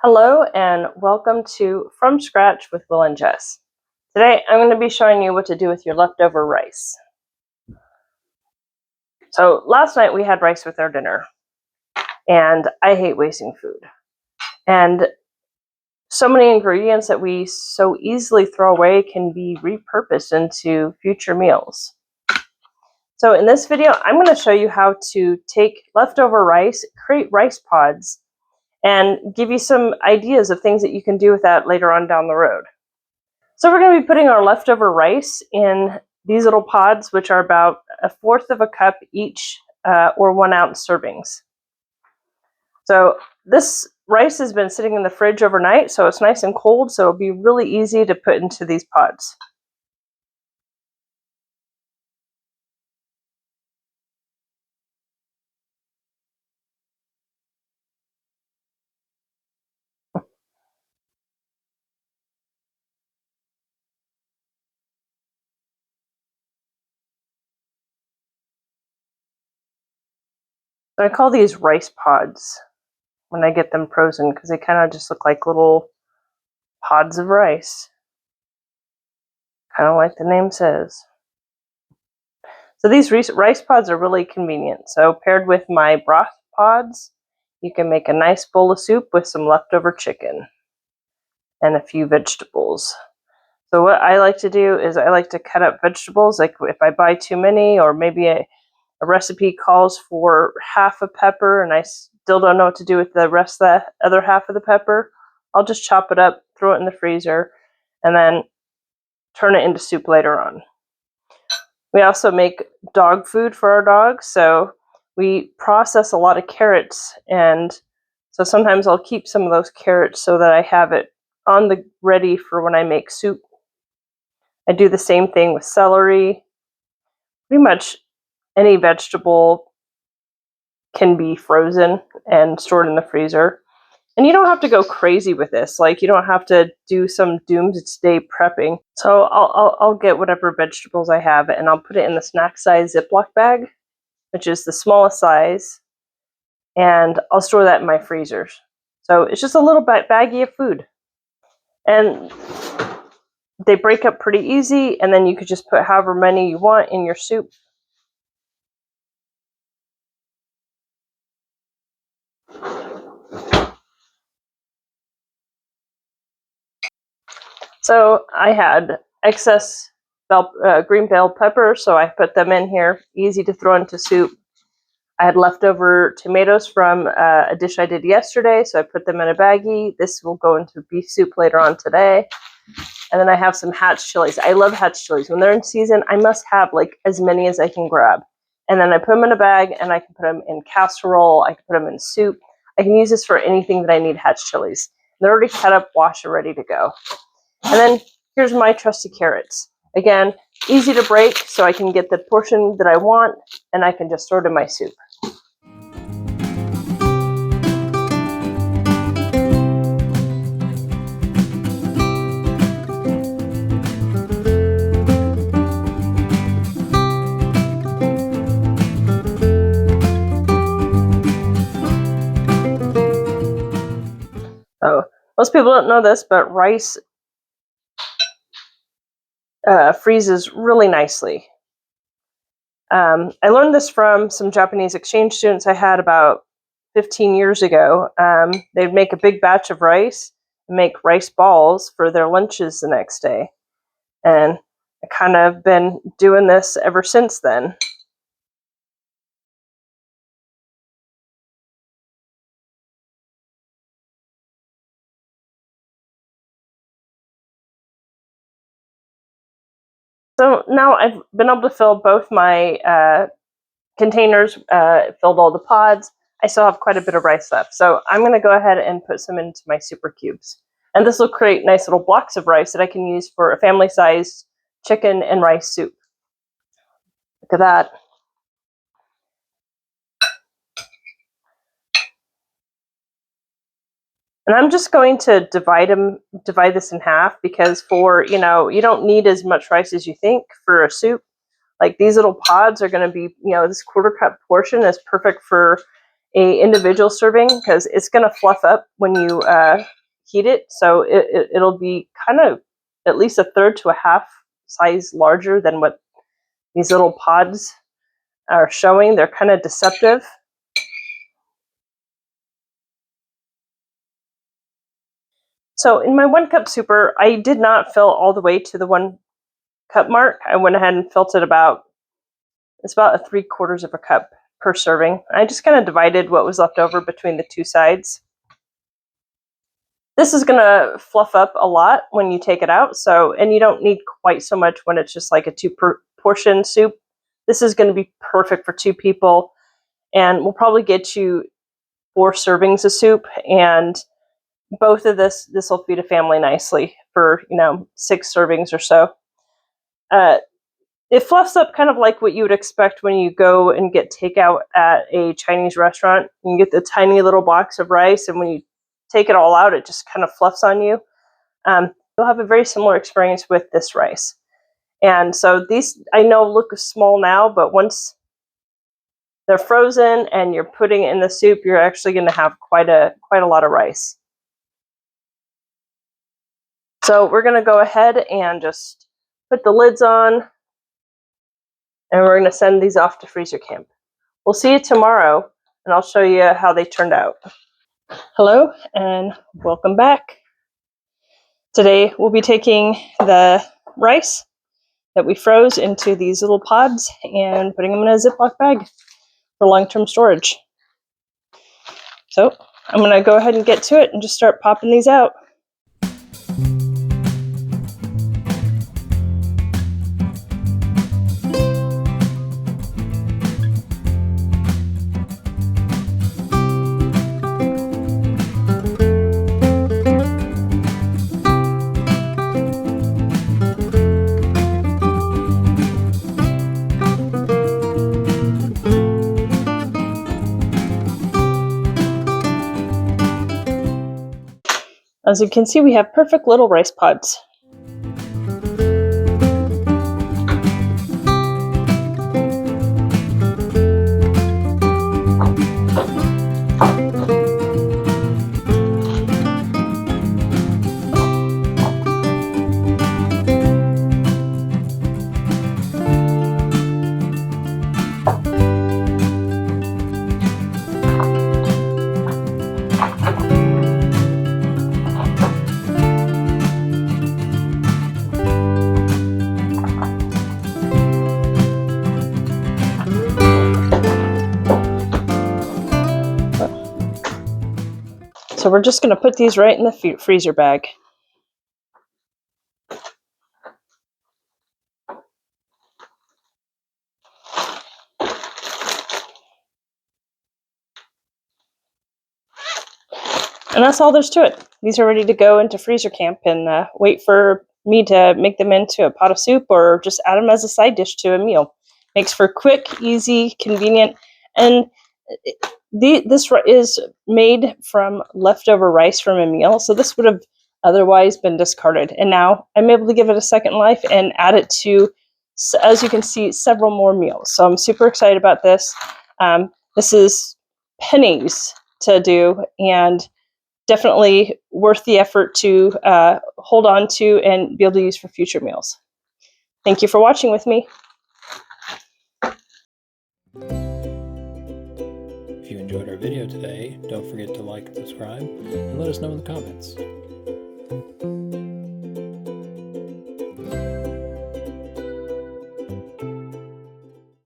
Hello and welcome to From Scratch with Will and Jess. Today I'm going to be showing you what to do with your leftover rice. So last night we had rice with our dinner, and I hate wasting food. And so many ingredients that we so easily throw away can be repurposed into future meals. So in this video I'm going to show you how to take leftover rice, create rice pods, and give you some ideas of things that you can do with that later on down the road. So we're going to be putting our leftover rice in these little pods, which are about 1/4 of a cup each, or 1 ounce servings. So this rice has been sitting in the fridge overnight, so it's nice and cold, so it'll be really easy to put into these pods. So I call these rice pods when I get them frozen because they kind of just look like little pods of rice, kind of like the name says. So these rice pods are really convenient. So paired with my broth pods, you can make a nice bowl of soup with some leftover chicken and a few vegetables. So what I like to do is I like to cut up vegetables. Like if I buy too many, or maybe a recipe calls for half a pepper and I still don't know what to do with the rest of the other half of the pepper, I'll just chop it up, throw it in the freezer, and then turn it into soup later on. We also make dog food for our dogs, so we process a lot of carrots, and so sometimes I'll keep some of those carrots so that I have it on the ready for when I make soup. I do the same thing with celery. Pretty much any vegetable can be frozen and stored in the freezer. And you don't have to go crazy with this. Like, you don't have to do some doomsday prepping. So I'll get whatever vegetables I have and I'll put it in the snack size Ziploc bag, which is the smallest size, and I'll store that in my freezers. So it's just a little baggie of food. And they break up pretty easy, and then you could just put however many you want in your soup. So I had excess green bell peppers, so I put them in here, easy to throw into soup. I had leftover tomatoes from a dish I did yesterday, so I put them in a baggie. This will go into beef soup later on today. And then I have some hatch chilies. I love hatch chilies. When they're in season, I must have like as many as I can grab. And then I put them in a bag, and I can put them in casserole. I can put them in soup. I can use this for anything that I need hatch chilies. They're already cut up, washed, and ready to go. And then here's my trusty carrots. Again, easy to break, so I can get the portion that I want, and I can just throw it in my soup. So most people don't know this, but rice freezes really nicely. I learned this from some Japanese exchange students I had about 15 years ago. They'd make a big batch of rice and make rice balls for their lunches the next day. And I kind of been doing this ever since then. So now I've been able to fill both my containers, filled all the pods. I still have quite a bit of rice left. So I'm going to go ahead and put some into my super cubes. And this will create nice little blocks of rice that I can use for a family-sized chicken and rice soup. Look at that. And I'm just going to divide this in half, because you don't need as much rice as you think for a soup. Like, these little pods are going to be, this 1/4 cup portion is perfect for a individual serving, because it's going to fluff up when you heat it, so it'll be kind of at least a third to a half size larger than what these little pods are showing. They're kind of deceptive. So in my 1 cup souper, I did not fill all the way to the 1 cup mark. I went ahead and filled it it's about a 3/4 of a cup per serving. I just kind of divided what was left over between the two sides. This is going to fluff up a lot when you take it out, and you don't need quite so much when it's just like a 2-portion soup. This is going to be perfect for 2 people, and we'll probably get you 4 servings of soup, and both of this will feed a family nicely for 6 servings or so. It fluffs up kind of like what you would expect when you go and get takeout at a Chinese restaurant. You get the tiny little box of rice, and when you take it all out, it just kind of fluffs on you. You'll have a very similar experience with this rice. And so these, I know, look small now, but once they're frozen and you're putting it in the soup, you're actually going to have quite a lot of rice. So we're going to go ahead and just put the lids on, and we're going to send these off to freezer camp. We'll see you tomorrow, and I'll show you how they turned out. Hello, and welcome back. Today we'll be taking the rice that we froze into these little pods and putting them in a Ziploc bag for long-term storage. So I'm going to go ahead and get to it and just start popping these out. As you can see, we have perfect little rice pods. So we're just going to put these right in the freezer bag. And that's all there's to it. These are ready to go into freezer camp and wait for me to make them into a pot of soup or just add them as a side dish to a meal. Makes for quick, easy, convenient, and this is made from leftover rice from a meal, so this would have otherwise been discarded. And now I'm able to give it a second life and add it to, as you can see, several more meals. So I'm super excited about this. This is pennies to do, and definitely worth the effort to hold on to and be able to use for future meals. Thank you for watching with me. If you enjoyed our video today, don't forget to like and subscribe, and let us know in the comments.